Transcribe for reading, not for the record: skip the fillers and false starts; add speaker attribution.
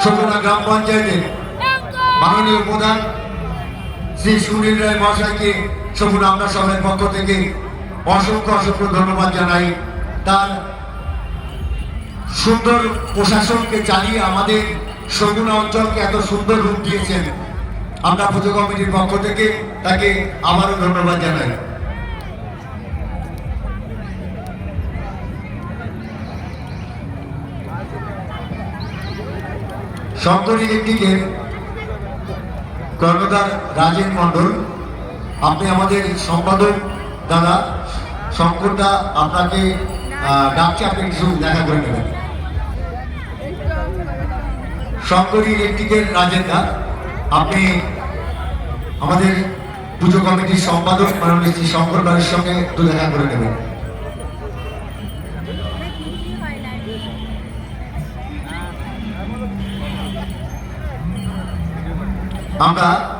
Speaker 1: শকুনা গ্রাম পঞ্চায়েতের মাননীয় প্রধান শ্রী সুনীল রায় মহাশয়কে শকুনা আমরা সবাই পক্ষ থেকে অসংখ্য অসংখ্য ধন্যবাদ জানাই। তার সুন্দর প্রশাসনকে চালিয়ে আমাদের শকুনা অঞ্চলকে এত সুন্দর রূপ দিয়েছেন। আমরা পুজো কমিটির পক্ষ থেকে তাকে আবারও ধন্যবাদ জানাই। শঙ্কর ইলেকট্রিকের কর্ণধার রাজেন মন্ডল, আপনি আমাদের সম্পাদক দাদা শঙ্করদা আপনাকে ডাকছে, আপনি কিছু দেখা করে নেবেন। শঙ্কর ইলেকট্রিকের রাজেন দা, আপনি আমাদের পুজো কমিটির সম্পাদক মাননীয় শ্রী শঙ্কর বাড়ির সঙ্গে একটু দেখা করে নেবেন। আমরা